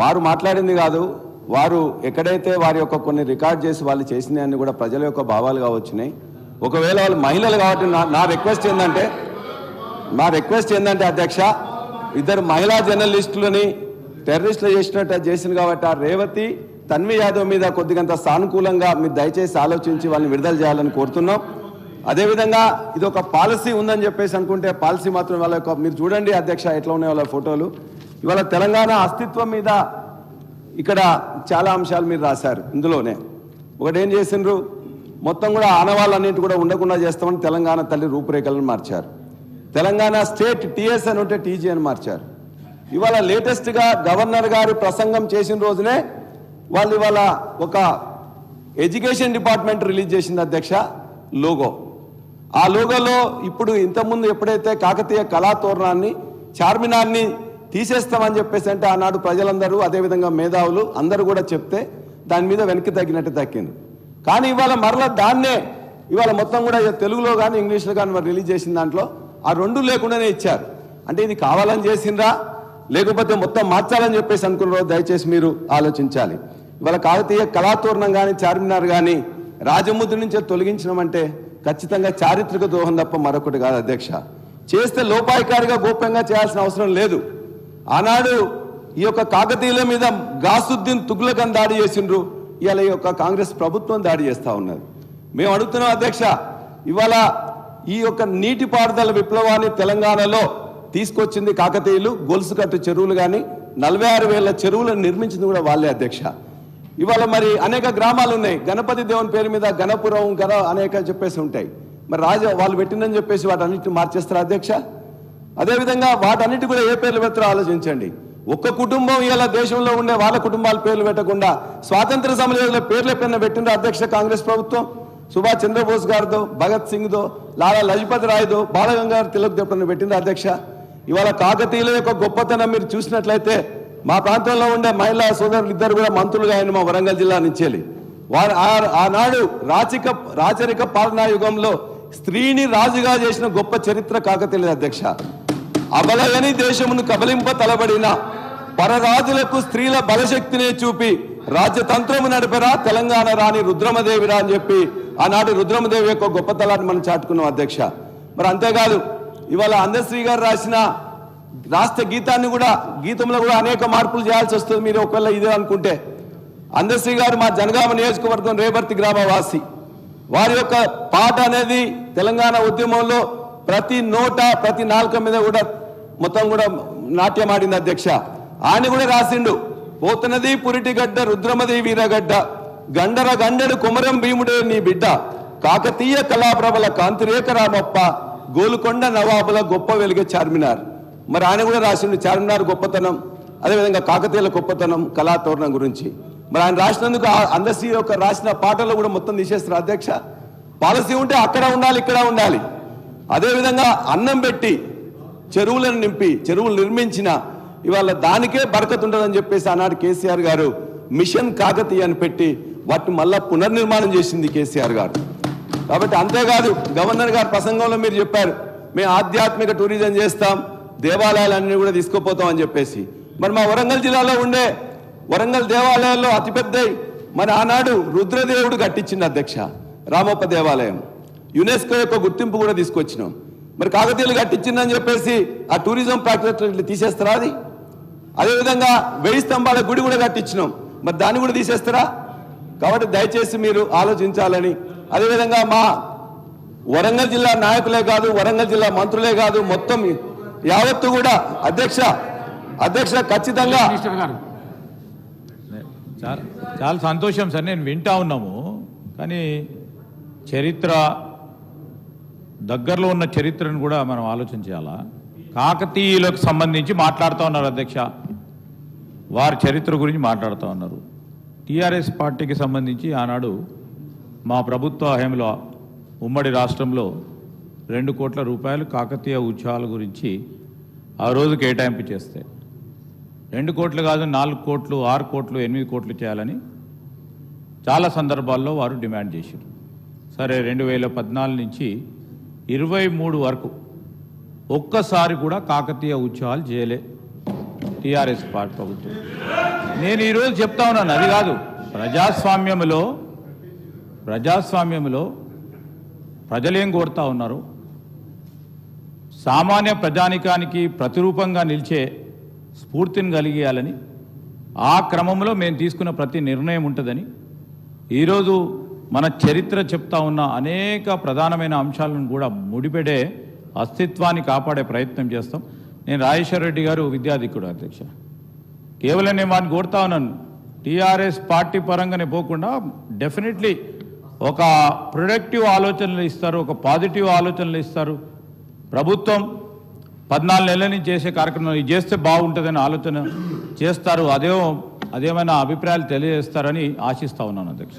వారు మాట్లాడింది కాదు, వారు ఎక్కడైతే వారి యొక్క కొన్ని రికార్డ్ చేసి వాళ్ళు చేసినవన్నీ కూడా ప్రజల యొక్క భావాలుగా వచ్చినాయి. ఒకవేళ వాళ్ళు మహిళలు కాబట్టి నా రిక్వెస్ట్ ఏంటంటే అధ్యక్ష, ఇద్దరు మహిళా జర్నలిస్టులని టెర్రరిస్టులు చేసింది కాబట్టి ఆ రేవతి తన్వి యాదవ్ మీద కొద్దిగంత సానుకూలంగా మీరు దయచేసి ఆలోచించి వాళ్ళని విడుదల చేయాలని కోరుతున్నాం. అదేవిధంగా ఇది ఒక పాలసీ ఉందని చెప్పేసి అనుకుంటే పాలసీ మాత్రం వాళ్ళ యొక్క మీరు చూడండి అధ్యక్ష ఎట్లా ఉన్నాయి వాళ్ళ ఫోటోలు. ఇవాళ తెలంగాణ అస్తిత్వం మీద ఇక్కడ చాలా అంశాలు మీరు రాశారు. ఇందులోనే ఒకటి ఏం చేసిండ్రు, మొత్తం కూడా ఆనవాళ్ళన్నింటి కూడా ఉండకుండా చేస్తామని తెలంగాణ తల్లి రూపురేఖలను మార్చారు. తెలంగాణ స్టేట్ టీఎస్ అని ఉంటే టీజీ అని మార్చారు. ఇవాళ లేటెస్ట్గా గవర్నర్ గారు ప్రసంగం చేసిన రోజునే వాళ్ళు ఇవాళ ఒక ఎడ్యుకేషన్ డిపార్ట్మెంట్ రిలీజ్ చేసింది అధ్యక్ష లోగో. ఆ లోగోలో ఇప్పుడు ఇంతకుముందు ఎప్పుడైతే కాకతీయ కళాతోరణాన్ని చార్మినార్ని తీసేస్తామని చెప్పేసి అంటే ఆనాడు ప్రజలందరూ అదేవిధంగా మేధావులు అందరూ కూడా చెప్తే దాని మీద వెనక్కి తగ్గినట్టు తగ్గింది. కానీ ఇవాళ మరలా దాన్నే ఇవాళ మొత్తం కూడా తెలుగులో కానీ ఇంగ్లీష్లో కానీ మరి రిలీజ్ చేసిన దాంట్లో ఆ రెండు లేకుండానే ఇచ్చారు. అంటే ఇది కావాలని చేసిండ్రా లేకపోతే మొత్తం మార్చాలని చెప్పేసి అనుకున్నారో దయచేసి మీరు ఆలోచించాలి. ఇవాళ కాకతీయ కళాతోరణం కానీ చార్మినార్ కానీ రాజముద్ర నుంచే తొలగించడం ఖచ్చితంగా చారిత్రక ద్రోహం తప్ప మరొకటి కాదు అధ్యక్ష. చేస్తే లోపాయికారిగా గోప్యంగా చేయాల్సిన అవసరం లేదు. ఆనాడు ఈ యొక్క కాకతీయుల మీద గాసుద్దీన్ తుగ్లక్ దాడి చేసిండ్రు, ఇవాళ ఈ యొక్క కాంగ్రెస్ ప్రభుత్వం దాడి చేస్తూ ఉన్నది. మేము అడుగుతున్నాం అధ్యక్ష, ఇవాళ ఈ యొక్క నీటిపారుదల విప్లవాన్ని తెలంగాణలో తీసుకొచ్చింది కాకతీయులు. గొలుసు కట్టు చెరువులు కానీ 46,000 చెరువులను నిర్మించింది కూడా వాళ్ళే అధ్యక్ష. ఇవాళ మరి అనేక గ్రామాలు ఉన్నాయి, గణపతి దేవుని పేరు మీద గణపురం అనేక చెప్పేసి ఉంటాయి. మరి వాళ్ళు పెట్టిందని చెప్పేసి వాటన్నిటిని మార్చేస్తారు అధ్యక్ష. అదేవిధంగా వాటన్నిటి కూడా ఏ పేర్లు పెడతారో ఆలోచించండి. ఒక్క కుటుంబం ఇలా దేశంలో ఉండే వాళ్ళ కుటుంబాల పేర్లు పెట్టకుండా స్వాతంత్ర సమయంలో పేర్లు ఎప్పుడైనా పెట్టిండ్రు అధ్యక్ష కాంగ్రెస్ ప్రభుత్వం? సుభాష్ చంద్రబోస్ గారితో, భగత్ సింగ్తో, లాలా లజపత్ రాయ్తో, బాలగంగాధర్ తిలక్ ఎప్పుడైనా పెట్టిండ్రు అధ్యక్ష? ఇవాళ కాకతీయుల యొక్క గొప్పతనం మీరు చూసినట్లయితే మా ప్రాంతంలో ఉండే మహిళా సోదరులు ఇద్దరు కూడా మంత్రులుగా ఆయన మా వరంగల్ జిల్లా నుంచి వారు ఆనాడు రాచరిక పాలనా యుగంలో స్త్రీని రాజుగా చేసిన గొప్ప చరిత్ర కాకతీయుల అధ్యక్ష. అబలగని దేశమును కబలింప తలబడిన పరరాజులకు స్త్రీల బలశక్తినే చూపి రాజ్యతంత్రము నడిపరా తెలంగాణ రాణి రుద్రమదేవిరా అని చెప్పి ఆనాడు రుద్రమదేవి యొక్క గొప్పతనాన్ని మనం చాటుకున్నాం అధ్యక్ష. మరి అంతేకాదు ఇవాళ అందశ్రీ గారు రాసిన రాష్ట్ర గీతంలో కూడా అనేక మార్పులు చేయాల్సి వస్తుంది. మీరు ఒకవేళ ఇదే అనుకుంటే అందశ్రీ గారు మా జనగామ నియోజకవర్గం రేపర్తి గ్రామవాసి. వారి యొక్క పాట అనేది తెలంగాణ ఉద్యమంలో ప్రతి నోట ప్రతి నాలుక మీద కూడా మొత్తం కూడా నాట్యం ఆడింది అధ్యక్ష. ఆయన కూడా రాసిండు, పోతున్నది పురిటిగడ్డ రుద్రమది వీరగడ్డ గండర గండడు కుమరం భీముడే నీ బిడ్డ కాకతీయ కళాప్రభల కాంతిరేక రామప్ప గోలుకొండ నవాబుల గొప్ప వెలుగే చార్మినార్. మరి ఆయన కూడా రాసిండు చార్మినార్ గొప్పతనం, అదేవిధంగా కాకతీయుల గొప్పతనం, కళాతోరణం గురించి. మరి ఆయన రాసినందుకు అందశ్రీ యొక్క రాసిన పాటలు కూడా మొత్తం తీసేస్తారు అధ్యక్ష. పాలసీ ఉంటే అక్కడ ఉండాలి, ఇక్కడ ఉండాలి. అదేవిధంగా అన్నం పెట్టి చెరువులను నింపి చెరువులు నిర్మించిన ఇవాళ దానికే బరకత్ ఉంటుందని చెప్పేసి ఆనాడు కేసీఆర్ గారు మిషన్ కాకతీయ అని పెట్టి వాటిని మళ్ళా పునర్నిర్మాణం చేసింది కేసీఆర్ గారు. కాబట్టి అంతేకాదు గవర్నర్ గారు ప్రసంగంలో మీరు చెప్పారు, మేము ఆధ్యాత్మిక టూరిజం చేస్తాం, దేవాలయాలన్నీ కూడా తీసుకుపోతాం అని చెప్పేసి. మరి మా వరంగల్ జిల్లాలో ఉండే వరంగల్ దేవాలయాల్లో అతిపెద్ద మరి ఆనాడు రుద్రదేవుడు కట్టించింది అధ్యక్ష రామప్ప దేవాలయం. యునెస్కో యొక్క గుర్తింపు కూడా తీసుకొచ్చినాం. మరి కాకతీయులు కట్టించిందని చెప్పేసి ఆ టూరిజం ప్రాక్టీస్ తీసేస్తారా? అది అదేవిధంగా 1000 స్తంభాల గుడి కూడా కట్టించినాం, మరి దాన్ని కూడా తీసేస్తారా? కాబట్టి దయచేసి మీరు ఆలోచించాలని, అదేవిధంగా మా వరంగల్ జిల్లా నాయకులే కాదు, వరంగల్ జిల్లా మంత్రులే కాదు, మొత్తం యావత్తు కూడా అధ్యక్ష ఖచ్చితంగా చాలా సంతోషం సార్, నేను వింటా ఉన్నాము. కానీ చరిత్ర దగ్గరలో ఉన్న చరిత్రను కూడా మనం ఆలోచించాలా. కాకతీయులకు సంబంధించి మాట్లాడుతూ ఉన్నారు అధ్యక్ష, వారి చరిత్ర గురించి మాట్లాడుతూ ఉన్నారు. టీఆర్ఎస్ పార్టీకి సంబంధించి ఆనాడు మా ప్రభుత్వ హయాంలో ఉమ్మడి రాష్ట్రంలో 2 కోట్ల రూపాయలు కాకతీయ ఉత్సవాల గురించి ఆ రోజు కేటాయింపు చేస్తే 2 కోట్లు కాదు 4 కోట్లు 6 కోట్లు 8 కోట్లు చేయాలని చాలా సందర్భాల్లో వారు డిమాండ్ చేశారు. సరే 2014 నుంచి 23 వరకు ఒక్కసారి కూడా కాకతీయ ఉత్సవాలు చేయలే. టీఆర్ఎస్ పార్టీ ప్రభుత్వం. నేను ఈరోజు చెప్తా ఉన్నాను, అది కాదు, ప్రజాస్వామ్యంలో ప్రజలేం కోరుతా ఉన్నారు, సామాన్య ప్రజానికానికి ప్రతిరూపంగా నిలిచే స్ఫూర్తిని కలిగేయాలని, ఆ క్రమంలో మేము తీసుకున్న ప్రతి నిర్ణయం ఉంటుందని, ఈరోజు మన చరిత్ర చెప్తా ఉన్న అనేక ప్రధానమైన అంశాలను కూడా ముడిపెడే అస్తిత్వాన్ని కాపాడే ప్రయత్నం చేస్తాం. నేను రాజేశ్వర రెడ్డి గారు విద్యాధికుడు అధ్యక్ష, కేవలం నేను వాడిని కోరుతా ఉన్నాను, టీఆర్ఎస్ పార్టీ పరంగానే పోకుండా డెఫినెట్లీ ఒక ప్రొడక్టివ్ ఆలోచనలు ఇస్తారు, ఒక పాజిటివ్ ఆలోచనలు ఇస్తారు. ప్రభుత్వం 14 నెలల నుంచి చేసే కార్యక్రమం ఇది చేస్తే బాగుంటుందని ఆలోచన చేస్తారు. అదేమైనా అభిప్రాయాలు తెలియజేస్తారని ఆశిస్తా ఉన్నాను అధ్యక్ష.